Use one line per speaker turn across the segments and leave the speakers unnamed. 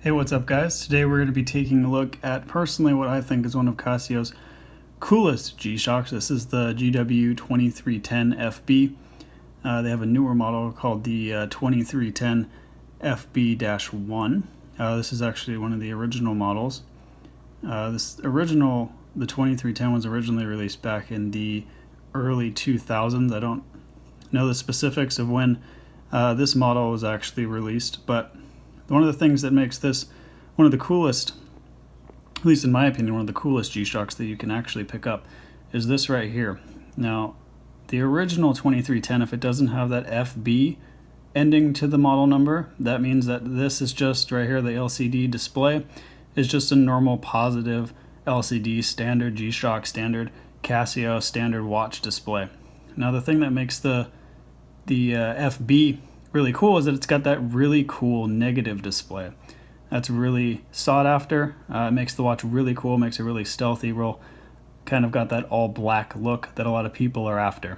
Hey, what's up guys? Today we're going to be taking a look at personally what I think is one of Casio's coolest G-Shocks. This is the GW2310FB. They have a newer model called the 2310FB-1. This is actually one of the original models. The 2310 was originally released back in the early 2000s. I don't know the specifics of when this model was actually released, but one of the things that makes this one of the coolest, at least in my opinion, one of the coolest G-Shocks that you can actually pick up is this right here. Now, the original 2310, if it doesn't have that FB ending to the model number, that means that this is just right here, the LCD display is just a normal positive LCD standard G-Shock, standard Casio, standard watch display. Now, the thing that makes the FB really cool is that it's got that really cool negative display. That's really sought after. It makes the watch really cool, makes it really stealthy, real kind of got that all black look that a lot of people are after.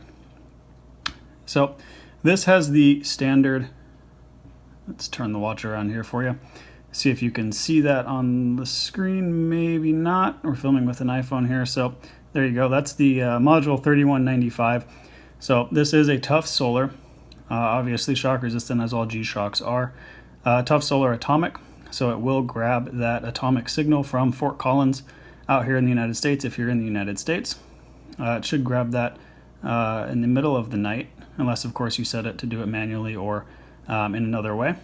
So this has the standard, let's turn the watch around here for you. See if you can see that on the screen, maybe not. We're filming with an iPhone here, so there you go. That's the module 3195. So this is a tough solar. Obviously shock resistant, as all G-Shocks are. Tough solar atomic, so it will grab that atomic signal from Fort Collins out here in the United States. If you're in the United States, it should grab that in the middle of the night, unless of course you set it to do it manually or in another way.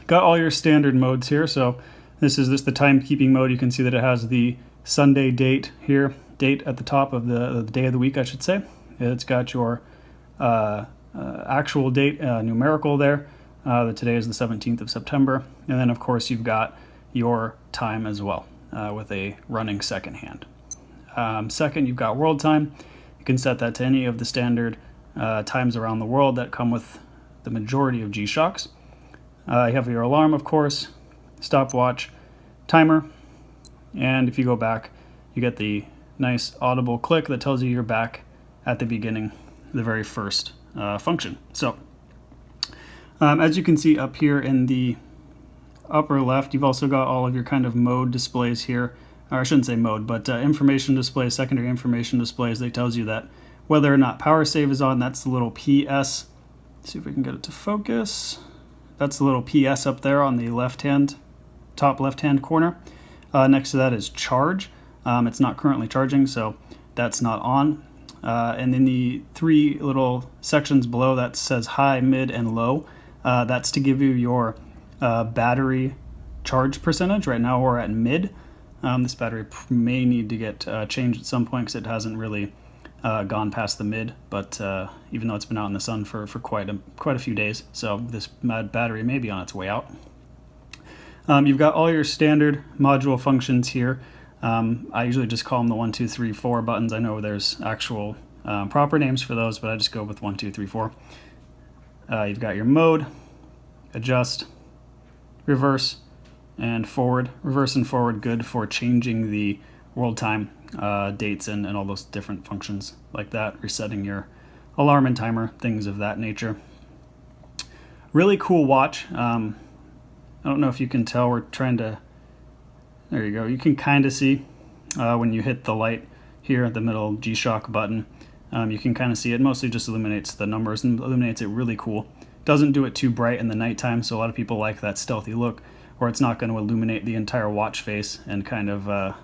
Got all your standard modes here. So this is the timekeeping mode. You can see that it has the Sunday date here, date at the top of the day of the week, I should say. It's got your actual date numerical there. Today is the 17th of September. And then of course you've got your time as well with a running second hand. Second, you've got world time. You can set that to any of the standard times around the world that come with the majority of G-Shocks. You have your alarm, of course, stopwatch, timer, and if you go back, you get the nice audible click that tells you you're back at the beginning, the very first function. So as you can see up here in the upper left, you've also got all of your kind of mode displays here, or I shouldn't say mode, but information displays, secondary information displays. They tells you that whether or not power save is on. That's the little PS. Let's see if we can get it to focus. That's the little PS up there on the top left hand corner. Next to that is charge. It's not currently charging, so that's not on. And then the three little sections below that says high, mid, and low. That's to give you your battery charge percentage. Right now we're at mid. This battery may need to get changed at some point because it hasn't really gone past the mid, but even though it's been out in the sun for quite a few days, so this battery may be on its way out. You've got all your standard module functions here. I usually just call them the 1, 2, 3, 4 buttons. I know there's actual proper names for those, but I just go with 1, 2, 3, 4. You've got your mode, adjust, reverse, and forward. Reverse and forward, good for changing the world time, dates, and all those different functions like that, resetting your alarm and timer, things of that nature. Really cool watch. I don't know if you can tell, we're trying to, there you go. You can kind of see when you hit the light here at the middle G-Shock button. You can kind of see it. Mostly just illuminates the numbers and illuminates it really cool. Doesn't do it too bright in the nighttime, so a lot of people like that stealthy look, or it's not going to illuminate the entire watch face and kind of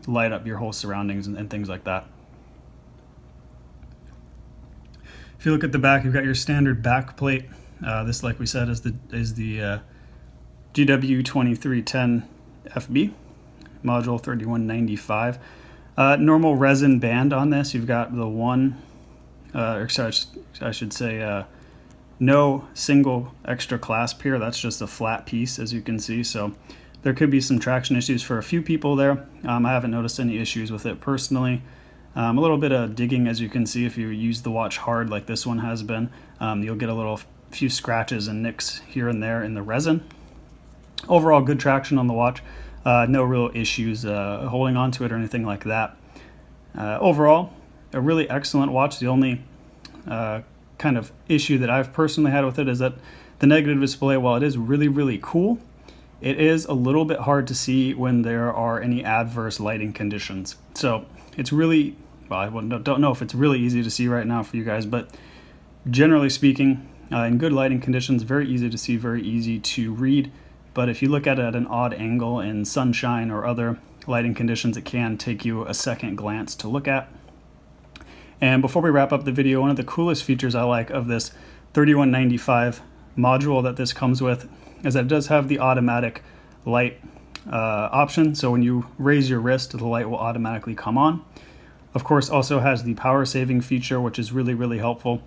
light up your whole surroundings and things like that. If you look at the back, you've got your standard back plate. This, like we said, is the GW2310FB. Module 3195. Normal resin band on this. You've got the I should say no single extra clasp here. That's just a flat piece, as you can see. So there could be some traction issues for a few people there. I haven't noticed any issues with it personally. A little bit of digging, as you can see, if you use the watch hard like this one has been. You'll get a few scratches and nicks here and there in the resin. Overall, good traction on the watch. No real issues holding on to it or anything like that. Overall, a really excellent watch. The only kind of issue that I've personally had with it is that the negative display, while it is really, really cool, it is a little bit hard to see when there are any adverse lighting conditions. So it's really, well, I don't know if it's really easy to see right now for you guys, but generally speaking, in good lighting conditions, very easy to see, very easy to read. But if you look at it at an odd angle in sunshine or other lighting conditions, it can take you a second glance to look at. And before we wrap up the video, one of the coolest features I like of this 3195 module that this comes with is that it does have the automatic light option. So when you raise your wrist, the light will automatically come on. Of course, also has the power saving feature, which is really, really helpful.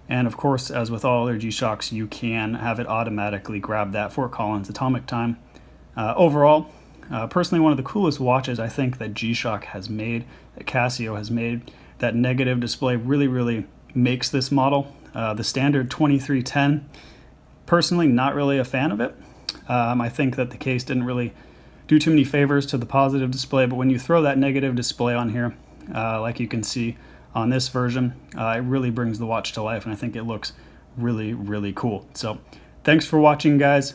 And of course, as with all other G-Shocks, you can have it automatically grab that Fort Collins atomic time. Overall, personally, one of the coolest watches I think that G-Shock has made, that Casio has made. That negative display really, really makes this model. The standard 2310, personally not really a fan of it. I think that the case didn't really do too many favors to the positive display, but when you throw that negative display on here, like you can see on this version, it really brings the watch to life, and I think it looks really, really cool. So thanks for watching, guys.